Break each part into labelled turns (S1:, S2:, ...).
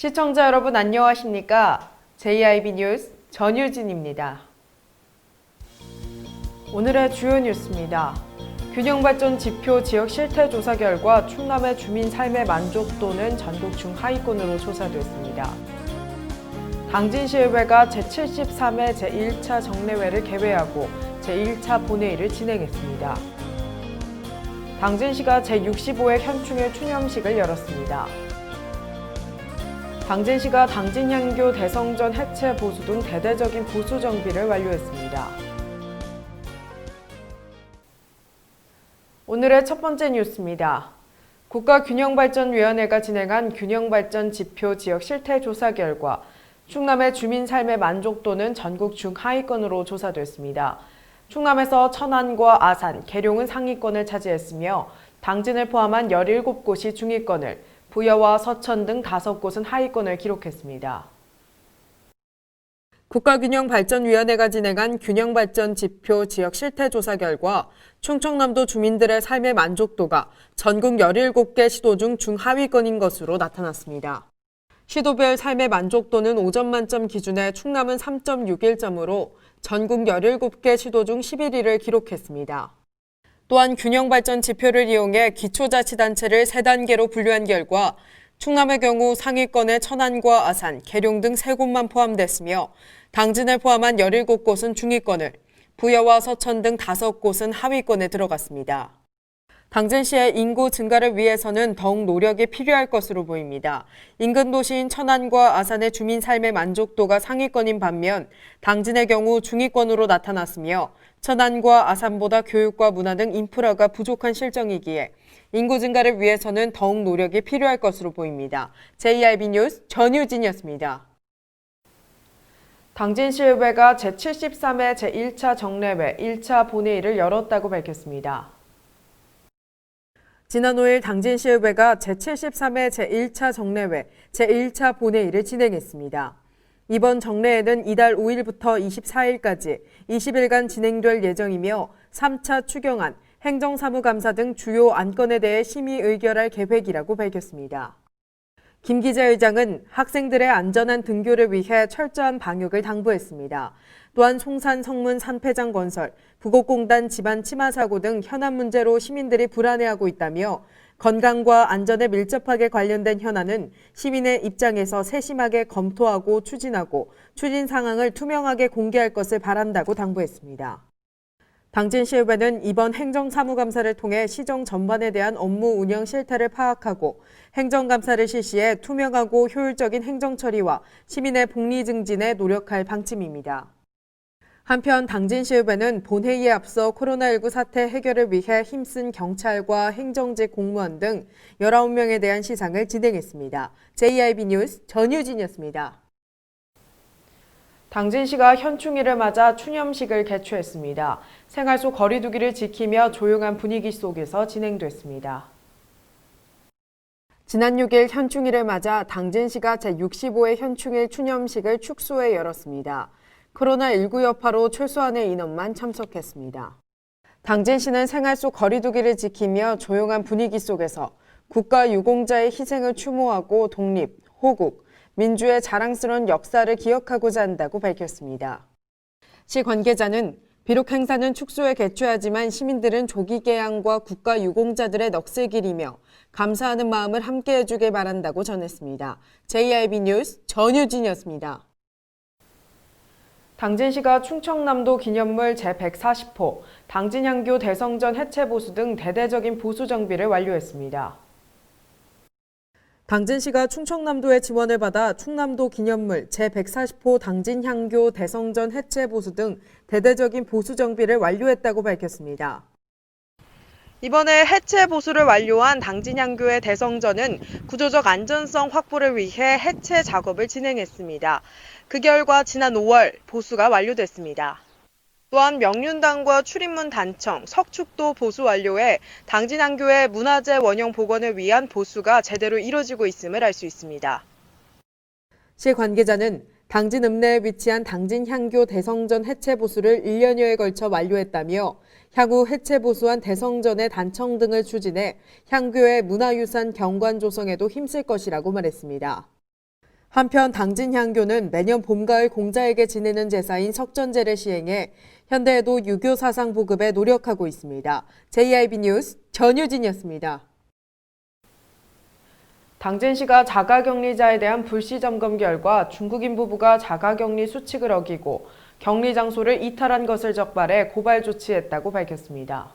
S1: 시청자 여러분 안녕하십니까? JIB 뉴스 전유진입니다. 오늘의 주요 뉴스입니다. 균형발전 지표 지역 실태 조사 결과 충남의 주민 삶의 만족도는 전국 중하위권으로 조사됐습니다. 당진시의회가 제73회 제1차 정례회를 개회하고 제1차 본회의를 진행했습니다. 당진시가 제65회 현충일 추념식을 열었습니다. 당진시가 당진향교 대성전 해체 보수 등 대대적인 보수 정비를 완료했습니다. 오늘의 첫 번째 뉴스입니다. 국가균형발전위원회가 진행한 균형발전 지표 지역 실태 조사 결과 충남의 주민 삶의 만족도는 전국 중하위권으로 조사됐습니다. 충남에서 천안과 아산, 계룡은 상위권을 차지했으며 당진을 포함한 17곳이 중위권을, 부여와 서천 등 5곳은 하위권을 기록했습니다. 국가균형발전위원회가 진행한 균형발전 지표 지역 실태조사 결과 충청남도 주민들의 삶의 만족도가 전국 17개 시도 중 중하위권인 것으로 나타났습니다. 시도별 삶의 만족도는 5점 만점 기준에 충남은 3.61점으로 전국 17개 시도 중 11위를 기록했습니다. 또한 균형발전 지표를 이용해 기초자치단체를 3단계로 분류한 결과 충남의 경우 상위권에 천안과 아산, 계룡 등 3곳만 포함됐으며 당진을 포함한 17곳은 중위권을, 부여와 서천 등 5곳은 하위권에 들어갔습니다. 당진시의 인구 증가를 위해서는 더욱 노력이 필요할 것으로 보입니다. 인근 도시인 천안과 아산의 주민 삶의 만족도가 상위권인 반면 당진의 경우 중위권으로 나타났으며 천안과 아산보다 교육과 문화 등 인프라가 부족한 실정이기에 인구 증가를 위해서는 더욱 노력이 필요할 것으로 보입니다. JIB 뉴스 전유진이었습니다. 당진시의회가 제73회 제1차 정례회 1차 본회의를 열었다고 밝혔습니다. 지난 5일 당진시의회가 제73회 제1차 정례회 제1차 본회의를 진행했습니다. 이번 정례회는 이달 5일부터 24일까지 20일간 진행될 예정이며 3차 추경안, 행정사무감사 등 주요 안건에 대해 심의 의결할 계획이라고 밝혔습니다. 김 기재의장은 학생들의 안전한 등교를 위해 철저한 방역을 당부했습니다. 또한 송산 성문 산패장 건설, 부곡공단 집안 침하 사고 등 현안 문제로 시민들이 불안해하고 있다며 건강과 안전에 밀접하게 관련된 현안은 시민의 입장에서 세심하게 검토하고 추진하고 추진 상황을 투명하게 공개할 것을 바란다고 당부했습니다. 당진시의회는 이번 행정사무감사를 통해 시정 전반에 대한 업무 운영 실태를 파악하고 행정감사를 실시해 투명하고 효율적인 행정처리와 시민의 복리 증진에 노력할 방침입니다. 한편 당진시의회는 본회의에 앞서 코로나19 사태 해결을 위해 힘쓴 경찰과 행정직 공무원 등 19명에 대한 시상을 진행했습니다. JIB 뉴스 전유진이었습니다. 당진시가 현충일을 맞아 추념식을 개최했습니다. 생활 속 거리 두기를 지키며 조용한 분위기 속에서 진행됐습니다. 지난 6일 현충일을 맞아 당진시가 제65회 현충일 추념식을 축소에 열었습니다. 코로나19 여파로 최소한의 인원만 참석했습니다. 당진시는 생활 속 거리 두기를 지키며 조용한 분위기 속에서 국가 유공자의 희생을 추모하고 독립, 호국, 민주의 자랑스러운 역사를 기억하고자 한다고 밝혔습니다. 시 관계자는 비록 행사는 축소에 개최하지만 시민들은 조기 개항과 국가 유공자들의 넋을 기리며 감사하는 마음을 함께 해주길 바란다고 전했습니다. JIB 뉴스 전유진이었습니다. 당진시가 충청남도 기념물 제140호, 당진향교 대성전 해체 보수 등 대대적인 보수 정비를 완료했습니다. 당진시가 충청남도의 지원을 받아 충남도 기념물 제140호 당진향교 대성전 해체 보수 등 대대적인 보수 정비를 완료했다고 밝혔습니다. 이번에 해체 보수를 완료한 당진향교의 대성전은 구조적 안전성 확보를 위해 해체 작업을 진행했습니다. 그 결과 지난 5월 보수가 완료됐습니다. 또한 명륜당과 출입문 단청, 석축도 보수 완료해 당진향교의 문화재 원형 복원을 위한 보수가 제대로 이뤄지고 있음을 알 수 있습니다. 시 관계자는 당진 읍내에 위치한 당진향교 대성전 해체 보수를 1년여에 걸쳐 완료했다며 향후 해체 보수한 대성전의 단청 등을 추진해 향교의 문화유산 경관 조성에도 힘쓸 것이라고 말했습니다. 한편 당진향교는 매년 봄, 가을 공자에게 지내는 제사인 석전제를 시행해 현대에도 유교 사상 보급에 노력하고 있습니다. JIB 뉴스 전유진이었습니다. 당진시가 자가격리자에 대한 불시 점검 결과 중국인 부부가 자가격리 수칙을 어기고 격리 장소를 이탈한 것을 적발해 고발 조치했다고 밝혔습니다.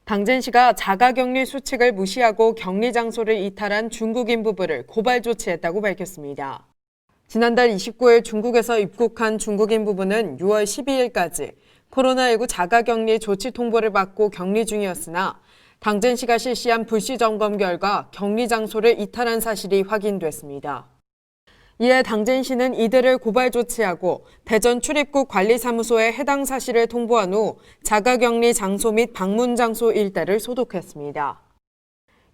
S1: 당진시가 자가격리 수칙을 무시하고 격리 장소를 이탈한 중국인 부부를 고발 조치했다고 밝혔습니다. 지난달 29일 중국에서 입국한 중국인 부부는 6월 12일까지 코로나19 자가격리 조치 통보를 받고 격리 중이었으나 당진시가 실시한 불시 점검 결과 격리 장소를 이탈한 사실이 확인됐습니다. 이에 당진시는 이들을 고발 조치하고 대전 출입국 관리사무소에 해당 사실을 통보한 후 자가격리 장소 및 방문 장소 일대를 소독했습니다.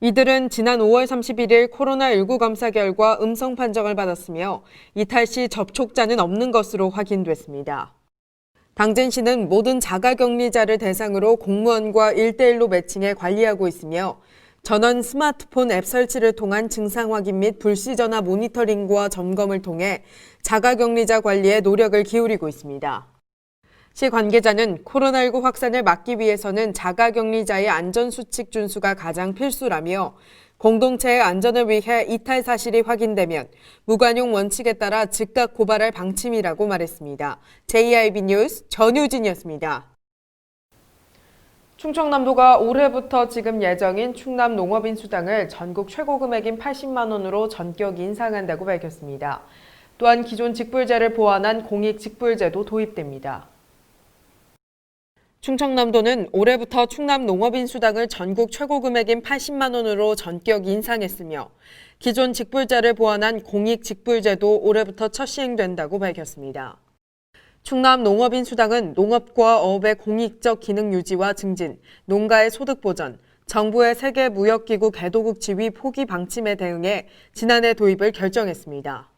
S1: 이들은 지난 5월 31일 코로나19 검사 결과 음성 판정을 받았으며 이탈 시 접촉자는 없는 것으로 확인됐습니다. 당진시는 모든 자가격리자를 대상으로 공무원과 1대1로 매칭해 관리하고 있으며 전원 스마트폰 앱 설치를 통한 증상 확인 및 불시 전화 모니터링과 점검을 통해 자가격리자 관리에 노력을 기울이고 있습니다. 시 관계자는 코로나19 확산을 막기 위해서는 자가격리자의 안전수칙 준수가 가장 필수라며 공동체의 안전을 위해 이탈 사실이 확인되면 무관용 원칙에 따라 즉각 고발할 방침이라고 말했습니다. JIB 뉴스 전유진이었습니다. 충청남도가 올해부터 지급 예정인 충남 농업인수당을 전국 최고 금액인 80만 원으로 전격 인상한다고 밝혔습니다. 또한 기존 직불제를 보완한 공익직불제도 도입됩니다. 충청남도는 올해부터 충남 농업인수당을 전국 최고 금액인 80만 원으로 전격 인상했으며 기존 직불제를 보완한 공익직불제도 올해부터 첫 시행된다고 밝혔습니다. 충남 농업인수당은 농업과 어업의 공익적 기능 유지와 증진, 농가의 소득 보전, 정부의 세계 무역기구 개도국 지위 포기 방침에 대응해 지난해 도입을 결정했습니다.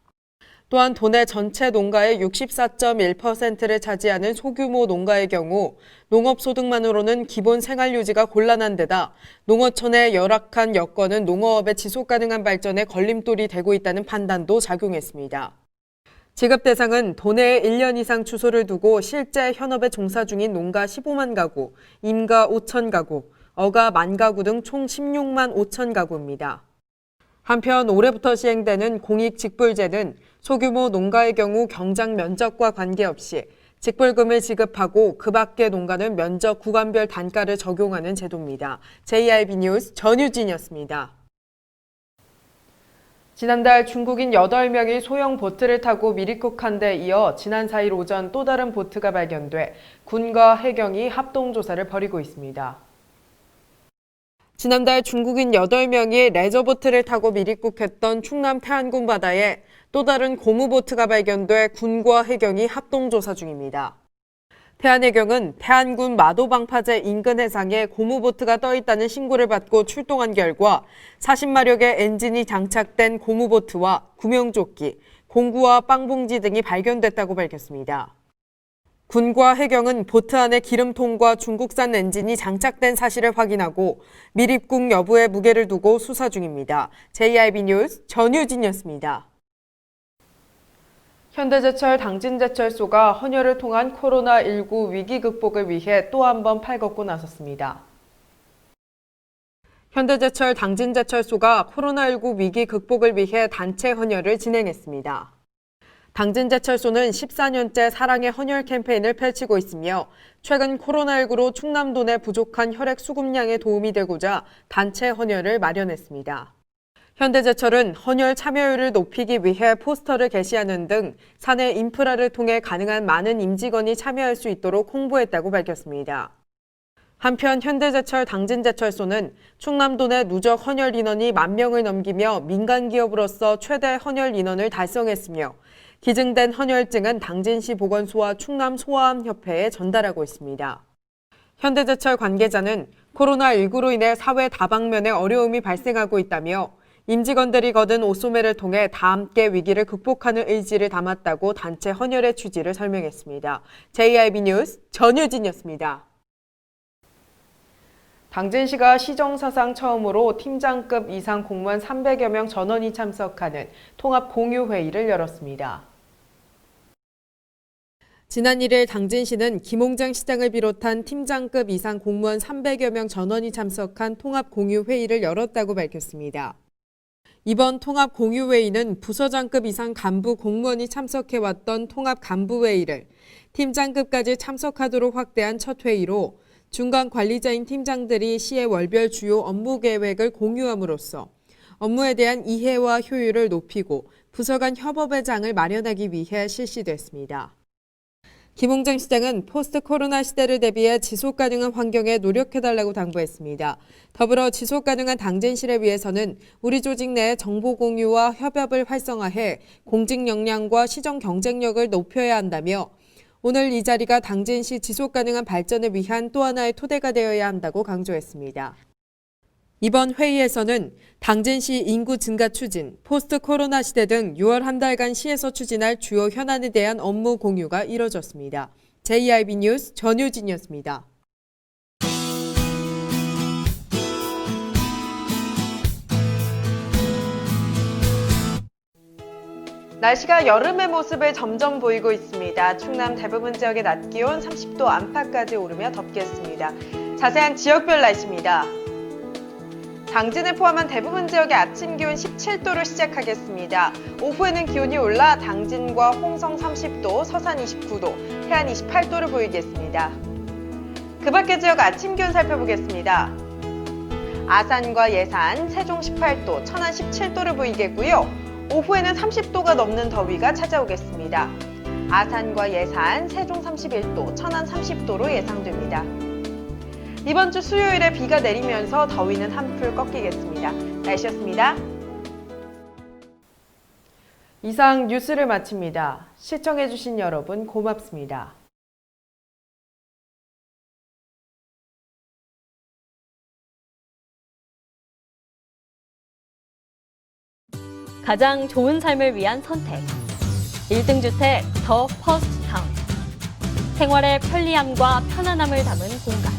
S1: 또한 도내 전체 농가의 64.1%를 차지하는 소규모 농가의 경우 농업소득만으로는 기본 생활유지가 곤란한 데다 농어촌의 열악한 여건은 농어업의 지속가능한 발전에 걸림돌이 되고 있다는 판단도 작용했습니다. 지급 대상은 도내에 1년 이상 주소를 두고 실제 현업에 종사 중인 농가 15만 가구, 임가 5천 가구, 어가 1만 가구 등 총 16만 5천 가구입니다. 한편 올해부터 시행되는 공익직불제는 소규모 농가의 경우 경작 면적과 관계없이 직불금을 지급하고 그 밖의 농가는 면적 구간별 단가를 적용하는 제도입니다. JIB 뉴스 전유진이었습니다. 지난달 중국인 8명이 소형 보트를 타고 미리국한 데 이어 지난 4일 오전 또 다른 보트가 발견돼 군과 해경이 합동조사를 벌이고 있습니다. 지난달 중국인 8명이 레저보트를 타고 미리국했던 충남 태안군 바다에 또 다른 고무보트가 발견돼 군과 해경이 합동조사 중입니다. 태안해경은 태안군 마도방파제 인근 해상에 고무보트가 떠 있다는 신고를 받고 출동한 결과 40마력의 엔진이 장착된 고무보트와 구명조끼, 공구와 빵봉지 등이 발견됐다고 밝혔습니다. 군과 해경은 보트 안에 기름통과 중국산 엔진이 장착된 사실을 확인하고 미립국 여부에 무게를 두고 수사 중입니다. JIB 뉴스 전유진이었습니다. 현대제철 당진제철소가 헌혈을 통한 코로나19 위기 극복을 위해 또 한 번 팔걷고 나섰습니다. 현대제철 당진제철소가 코로나19 위기 극복을 위해 단체 헌혈을 진행했습니다. 당진제철소는 14년째 사랑의 헌혈 캠페인을 펼치고 있으며 최근 코로나19로 충남도 내 부족한 혈액 수급량에 도움이 되고자 단체 헌혈을 마련했습니다. 현대제철은 헌혈 참여율을 높이기 위해 포스터를 게시하는 등 사내 인프라를 통해 가능한 많은 임직원이 참여할 수 있도록 홍보했다고 밝혔습니다. 한편 현대제철 당진제철소는 충남도 내 누적 헌혈 인원이 10,000명을 넘기며 민간기업으로서 최대 헌혈 인원을 달성했으며 기증된 헌혈증은 당진시 보건소와 충남소아암협회에 전달하고 있습니다. 현대제철 관계자는 코로나19로 인해 사회 다방면에 어려움이 발생하고 있다며 임직원들이 거둔 오소매를 통해 다 함께 위기를 극복하는 의지를 담았다고 단체 헌혈의 취지를 설명했습니다. JIB 뉴스 전유진이었습니다. 당진시가 시정사상 처음으로 팀장급 이상 공무원 300여 명 전원이 참석하는 통합공유회의를 열었습니다. 지난 1일 당진시는 김홍장 시장을 비롯한 팀장급 이상 공무원 300여 명 전원이 참석한 통합공유회의를 열었다고 밝혔습니다. 이번 통합공유회의는 부서장급 이상 간부 공무원이 참석해왔던 통합간부회의를 팀장급까지 참석하도록 확대한 첫 회의로 중간 관리자인 팀장들이 시의 월별 주요 업무 계획을 공유함으로써 업무에 대한 이해와 효율을 높이고 부서 간 협업의 장을 마련하기 위해 실시됐습니다. 김홍장 시장은 포스트 코로나 시대를 대비해 지속가능한 환경에 노력해달라고 당부했습니다. 더불어 지속가능한 당진시를 위해서는 우리 조직 내 정보 공유와 협업을 활성화해 공직 역량과 시정 경쟁력을 높여야 한다며 오늘 이 자리가 당진시 지속가능한 발전을 위한 또 하나의 토대가 되어야 한다고 강조했습니다. 이번 회의에서는 당진시 인구 증가 추진, 포스트 코로나 시대 등 6월 한 달간 시에서 추진할 주요 현안에 대한 업무 공유가 이뤄졌습니다. JIB 뉴스 전효진이었습니다. 날씨가 여름의 모습을 점점 보이고 있습니다. 충남 대부분 지역의 낮 기온 30도 안팎까지 오르며 덥겠습니다. 자세한 지역별 날씨입니다. 당진을 포함한 대부분 지역의 아침 기온 17도로 시작하겠습니다. 오후에는 기온이 올라 당진과 홍성 30도, 서산 29도, 해안 28도를 보이겠습니다. 그 밖의 지역 아침 기온 살펴보겠습니다. 아산과 예산, 세종 18도, 천안 17도를 보이겠고요. 오후에는 30도가 넘는 더위가 찾아오겠습니다. 아산과 예산, 세종 31도, 천안 30도로 예상됩니다. 이번 주 수요일에 비가 내리면서 더위는 한풀 꺾이겠습니다. 날씨였습니다. 이상 뉴스를 마칩니다. 시청해주신 여러분 고맙습니다.
S2: 가장 좋은 삶을 위한 선택. 1등 주택 더 퍼스트 타운. 생활의 편리함과 편안함을 담은 공간.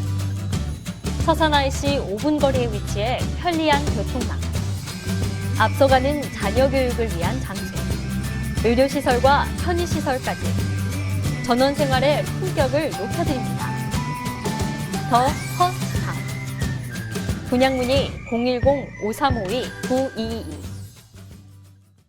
S2: 서산 IC 5분 거리에 위치해 편리한 교통망. 앞서가는 자녀 교육을 위한 장소. 의료시설과 편의시설까지. 전원 생활의 품격을 높여드립니다. 더 퍼스트 타운. 분양 문의 010-5352-9222